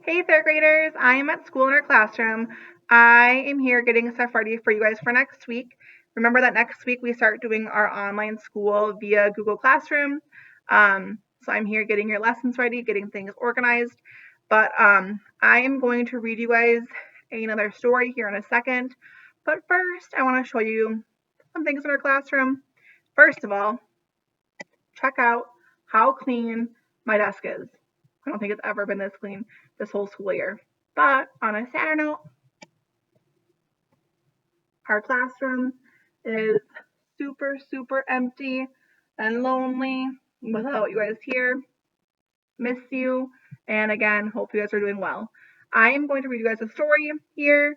Hey third graders, I am at school in our classroom. I am here getting stuff ready for you guys for next week. Remember that next week we start doing our online school via Google Classroom. So I'm here getting your lessons ready, getting things organized. But I am going to read you guys another story here in a second. But first, I want to show you some things in our classroom. First of all, check out how clean my desk is. I don't think it's ever been this clean this whole school year. But on a sadder note, our classroom is super, super empty and lonely without you guys here. Miss you. And again, hope you guys are doing well. I am going to read you guys a story here.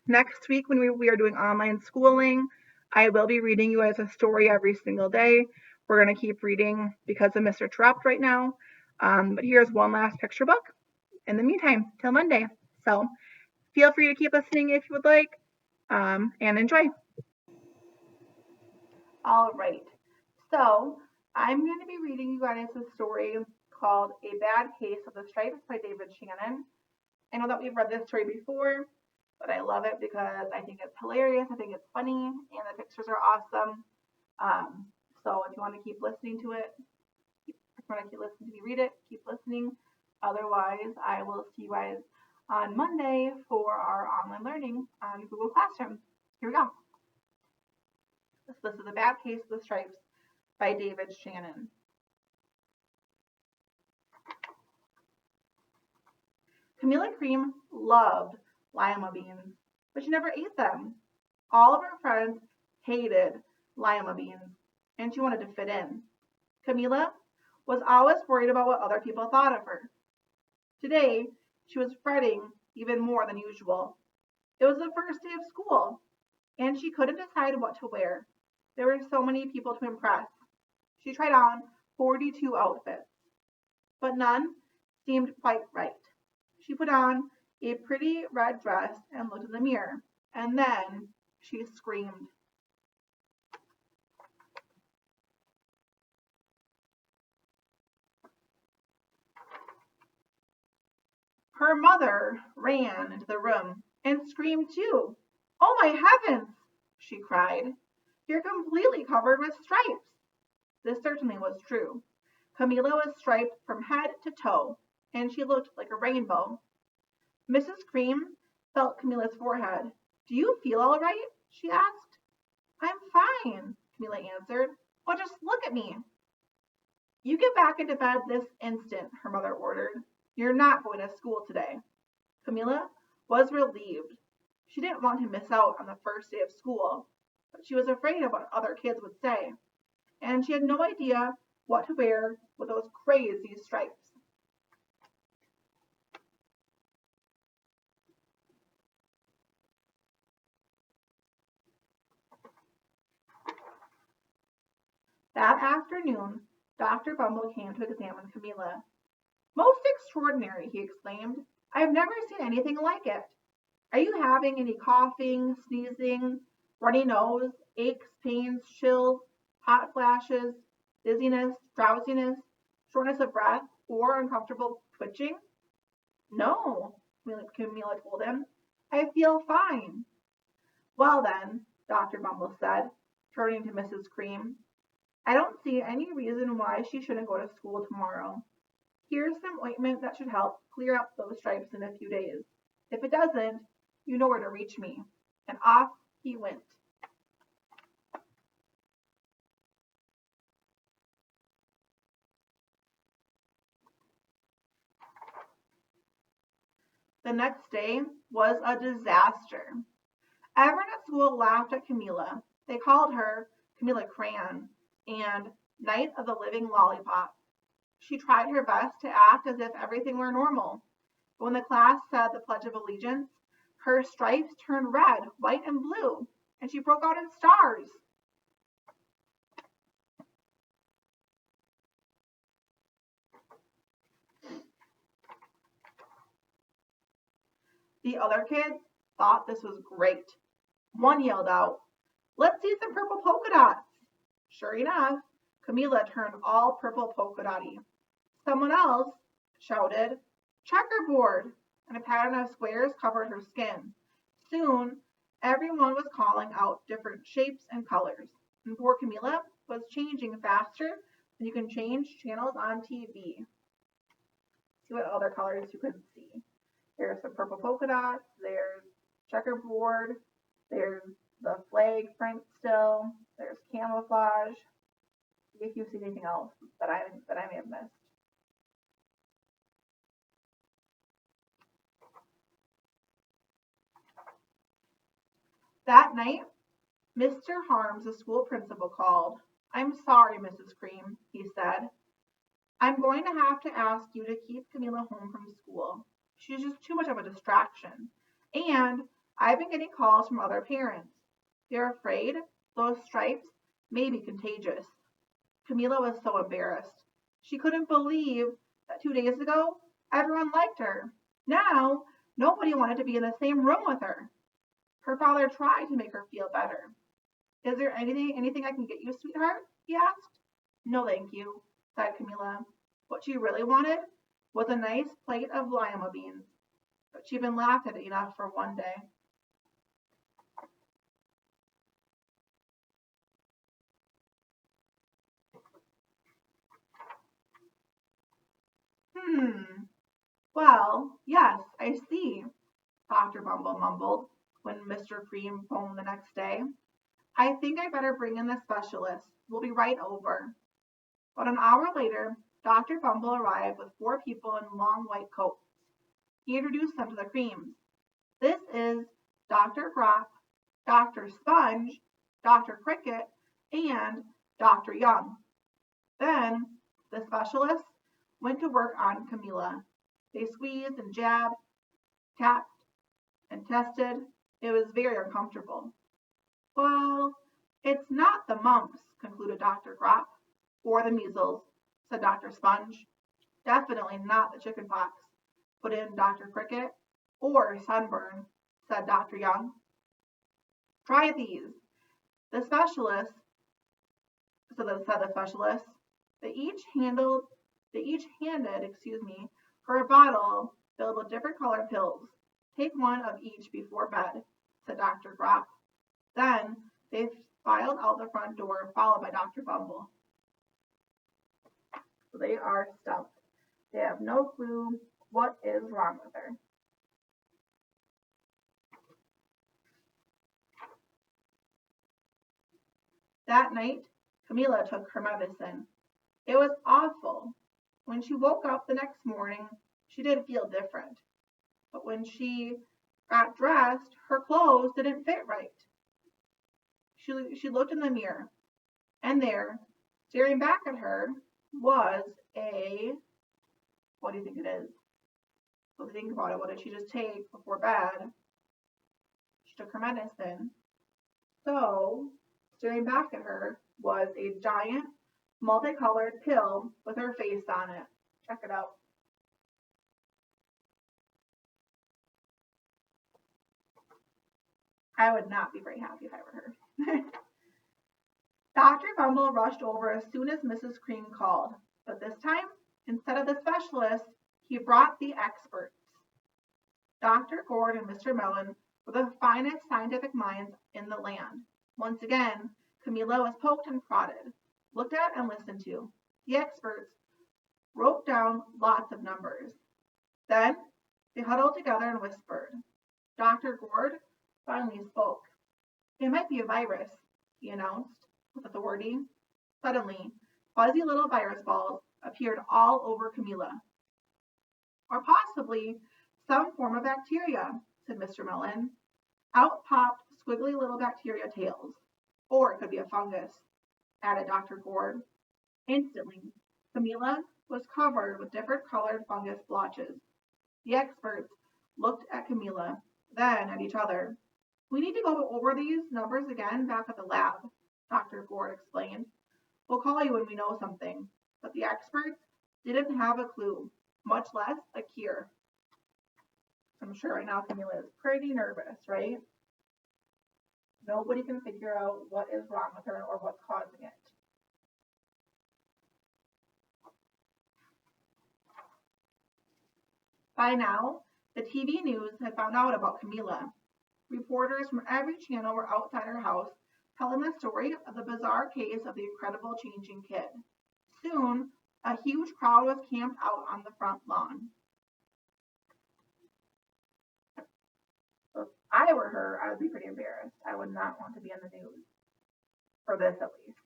Next week, when we are doing online schooling, I will be reading you guys a story every single day. We're going to keep reading because of Mr. Trapped right now. But here's one last picture book in the meantime, till Monday. So feel free to keep listening if you would like, and enjoy. All right. So I'm going to be reading you guys a story called A Bad Case of the Stripes by David Shannon. I know that we've read this story before, but I love it because I think it's hilarious. I think it's funny, and the pictures are awesome. So if you want to keep listening to it, if you want to keep listening to me read it, keep listening. Otherwise, I will see you guys on Monday for our online learning on Google Classroom. Here we go. This is A Bad Case of the Stripes by David Shannon. Camilla Cream loved lima beans, but she never ate them. All of her friends hated lima beans, and she wanted to fit in. Camilla was always worried about what other people thought of her. Today, she was fretting even more than usual. It was the first day of school, and she couldn't decide what to wear. There were so many people to impress. She tried on 42 outfits, but none seemed quite right. She put on a pretty red dress and looked in the mirror, and then she screamed. Her mother ran into the room and screamed too. "Oh my heavens!" she cried. "You're completely covered with stripes." This certainly was true. Camilla was striped from head to toe, and she looked like a rainbow. Mrs. Cream felt Camilla's forehead. "Do you feel all right?" she asked. "I'm fine," Camilla answered. "Well, just look at me." "You get back into bed this instant," her mother ordered. "You're not going to school today." Camilla was relieved. She didn't want to miss out on the first day of school, but she was afraid of what other kids would say, and she had no idea what to wear with those crazy stripes. That afternoon, Dr. Bumble came to examine Camilla. "Most extraordinary," he exclaimed. "I have never seen anything like it. Are you having any coughing, sneezing, runny nose, aches, pains, chills, hot flashes, dizziness, drowsiness, shortness of breath, or uncomfortable twitching?" "No," Camilla told him. "I feel fine." "Well then," Dr. Bumble said, turning to Mrs. Cream, "I don't see any reason why she shouldn't go to school tomorrow. Here's some ointment that should help clear up those stripes in a few days. If it doesn't, you know where to reach me." And off he went. The next day was a disaster. Everyone at school laughed at Camilla. They called her Camilla Crayon and Night of the Living Lollipop. She tried her best to act as if everything were normal. But when the class said the Pledge of Allegiance, her stripes turned red, white, and blue, and she broke out in stars. The other kids thought this was great. One yelled out, "Let's see some purple polka dots." Sure enough, Camilla turned all purple polka dotty. Someone else shouted, Checkerboard! And a pattern of squares covered her skin. Soon, everyone was calling out different shapes and colors, and poor Camilla was changing faster than you can change channels on TV. See what other colors you could see. There's some purple polka dots, there's checkerboard, there's the flag print still, there's camouflage. See if you see anything else that I may have missed. That night, Mr. Harms, the school principal, called. "I'm sorry, Mrs. Cream," he said. "I'm going to have to ask you to keep Camilla home from school. She's just too much of a distraction. And I've been getting calls from other parents. They're afraid those stripes may be contagious." Camilla was so embarrassed. She couldn't believe that 2 days ago everyone liked her. Now nobody wanted to be in the same room with her. Her father tried to make her feel better. "Is there anything I can get you, sweetheart?" he asked. "No, thank you," said Camilla. What she really wanted was a nice plate of lima beans, but she'd been laughed at enough for one day. Well, yes, I see," Dr. Bumble mumbled when Mr. Cream phoned the next day. "I think I better bring in the specialist. We'll be right over." But an hour later, Dr. Bumble arrived with 4 people in long white coats. He introduced them to the Creams. "This is Dr. Grop, Dr. Sponge, Dr. Cricket, and Dr. Young." Then the specialists went to work on Camilla. They squeezed and jabbed, tapped and tested. It was very uncomfortable. "Well, it's not the mumps," concluded Dr. Grop. "Or the measles," said Dr. Sponge. "Definitely not the chicken pox," put in Dr. Cricket. "Or sunburn," said Dr. Young. "Try these." The specialists, said the specialists, they each handed, her a bottle filled with different colored pills. "Take one of each before bed," said Dr. Grop. Then they filed out the front door, followed by Dr. Bumble. So they are stumped. They have no clue what is wrong with her. That night, Camilla took her medicine. It was awful. When she woke up the next morning, she did feel different. But when she got dressed, her clothes didn't fit right. She looked in the mirror, and there, staring back at her, was a, what do you think it is? So think about it. What did she just take before bed? She took her medicine. So, staring back at her was a giant multicolored pill with her face on it. Check it out. I would not be very happy if I were her. Dr. Bumble rushed over as soon as Mrs. Cream called, but this time, instead of the specialist, he brought the experts. Dr. Gord and Mr. Mellon were the finest scientific minds in the land. Once again, Camilla was poked and prodded, looked at and listened to. The experts wrote down lots of numbers. Then they huddled together and whispered. Dr. Gord finally spoke. "It might be a virus," he announced with authority. Suddenly, fuzzy little virus balls appeared all over Camilla. "Or possibly some form of bacteria," said Mr. Mellon. Out popped squiggly little bacteria tails. "Or it could be a fungus," added Dr. Gord. Instantly, Camilla was covered with different colored fungus blotches. The experts looked at Camilla, then at each other. "We need to go over these numbers again back at the lab," Dr. Gord explained. "We'll call you when we know something." But the experts didn't have a clue, much less a cure. I'm sure right now Camilla is pretty nervous, right? Nobody can figure out what is wrong with her or what's causing it. By now, the TV news had found out about Camila. Reporters from every channel were outside her house telling the story of the bizarre case of the incredible changing kid. Soon, a huge crowd was camped out on the front lawn. So if I were her, I would be pretty embarrassed. I would not want to be on the news. For this, at least.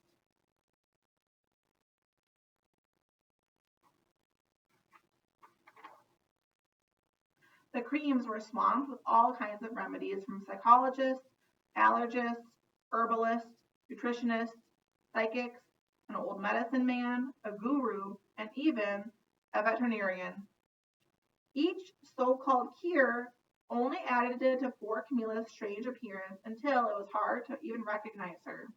The Creams were swamped with all kinds of remedies from psychologists, allergists, herbalists, nutritionists, psychics, an old medicine man, a guru, and even a veterinarian. Each so-called cure only added to poor Camilla's strange appearance until it was hard to even recognize her.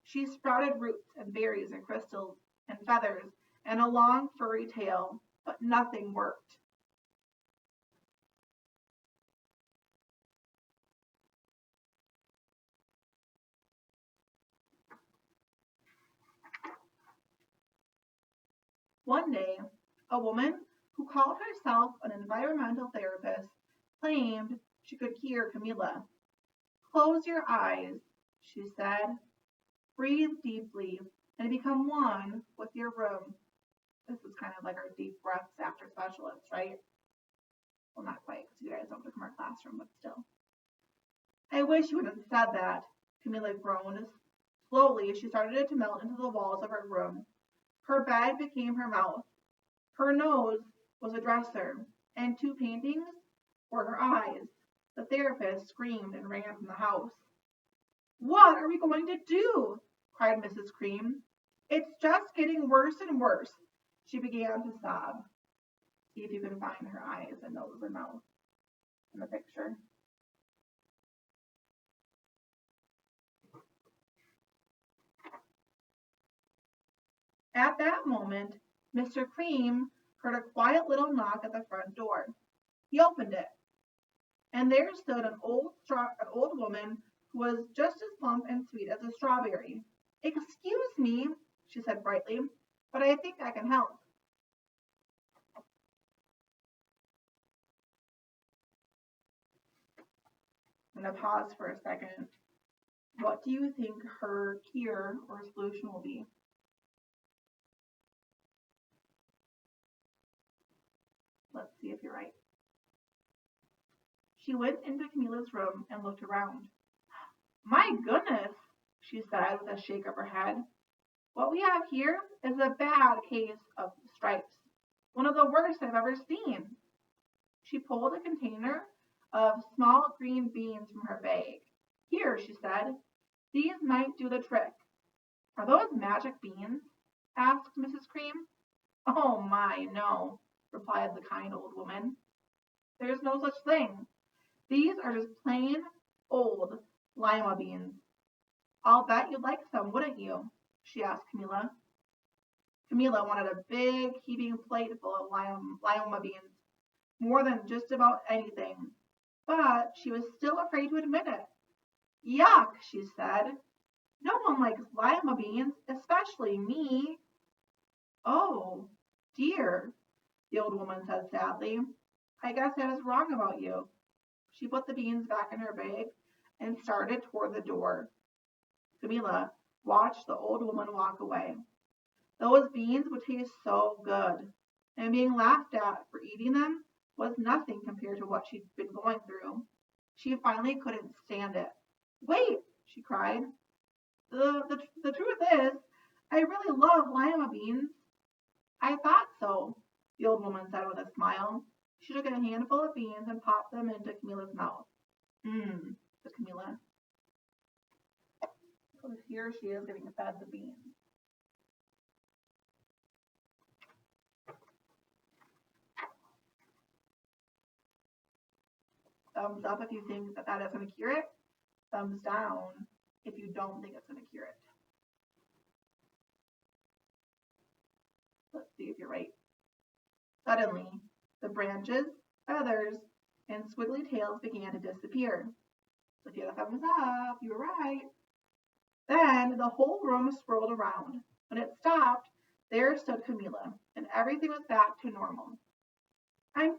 She sprouted roots and berries and crystals and feathers and a long furry tail, but nothing worked. One day, a woman who called herself an environmental therapist claimed she could cure Camilla. Close your eyes, she said. Breathe deeply and become one with your room. This is kind of like our deep breaths after specialists, right? Well, not quite, because you guys don't come to our classroom, but still. I wish you wouldn't have said that, Camilla groaned. Slowly, she started to melt into the walls of her room. Her bed became her mouth. Her nose was a dresser, and 2 paintings were her eyes. The therapist screamed and ran from the house. What are we going to do? Cried Mrs. Cream. It's just getting worse and worse. She began to sob. See if you can find her eyes and nose and mouth in the picture. At that moment, Mr. Cream heard a quiet little knock at the front door. He opened it, and there stood an old woman who was just as plump and sweet as a strawberry. Excuse me, she said brightly, but I think I can help. I'm going to pause for a second. What do you think her cure or solution will be? Let's see if you're right. She went into Camilla's room and looked around. My goodness, she said with a shake of her head. What we have here is a bad case of stripes, one of the worst I've ever seen. She pulled a container of small green beans from her bag. Here, she said, these might do the trick. Are those magic beans? Asked Mrs. Cream. Oh my, no, replied the kind old woman. There's no such thing. These are just plain old lima beans. I'll bet you'd like some, wouldn't you? She asked Camilla. Camilla wanted a big heaping plate full of lima beans, more than just about anything, but she was still afraid to admit it. Yuck, she said. No one likes lima beans, especially me. Oh, dear, the old woman said sadly. I guess I was wrong about you. She put the beans back in her bag and started toward the door. Camilla watched the old woman walk away. Those beans would taste so good, and being laughed at for eating them was nothing compared to what she'd been going through. She finally couldn't stand it. Wait, she cried. The truth is, I really love lima beans. I thought so, the old woman said with a smile. She took a handful of beans and popped them into Camilla's mouth. Said Camilla. So here she is getting fed the beans. Thumbs up if you think that is going to cure it. Thumbs down if you don't think it's going to cure it. Let's see if you're right. Suddenly, the branches, feathers, and squiggly tails began to disappear. So if you had a thumbs up, you were right. Then the whole room swirled around. When it stopped, there stood Camilla, and everything was back to normal. I'm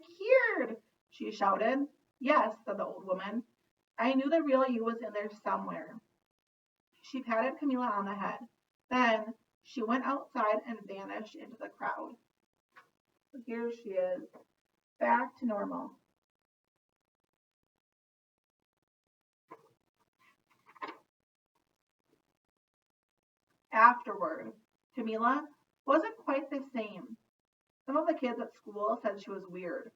she shouted. Yes, said the old woman. I knew the real you was in there somewhere. She patted Camilla on the head. Then she went outside and vanished into the crowd. So here she is, back to normal. Afterward, Camilla wasn't quite the same. Some of the kids at school said she was weird,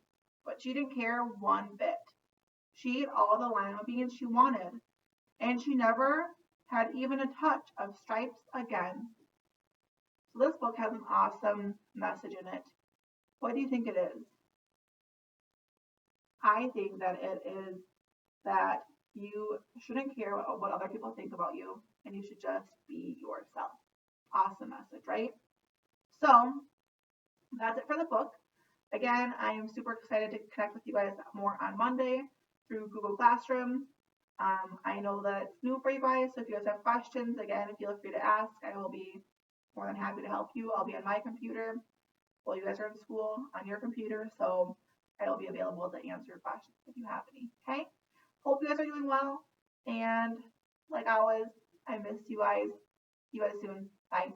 but she didn't care one bit. She ate all the lima beans she wanted, and she never had even a touch of stripes again. So this book has an awesome message in it. What do you think it is? I think that it is that you shouldn't care what other people think about you, and you should just be yourself. Awesome message, right? So that's it for the book. Again, I am super excited to connect with you guys more on Monday through Google Classroom. I know that it's new for you guys, so if you guys have questions, again, feel free to ask. I will be more than happy to help you. I'll be on my computer while you guys are in school on your computer, so I will be available to answer questions if you have any. Okay? Hope you guys are doing well, and like always, I miss you guys. See you guys soon. Bye.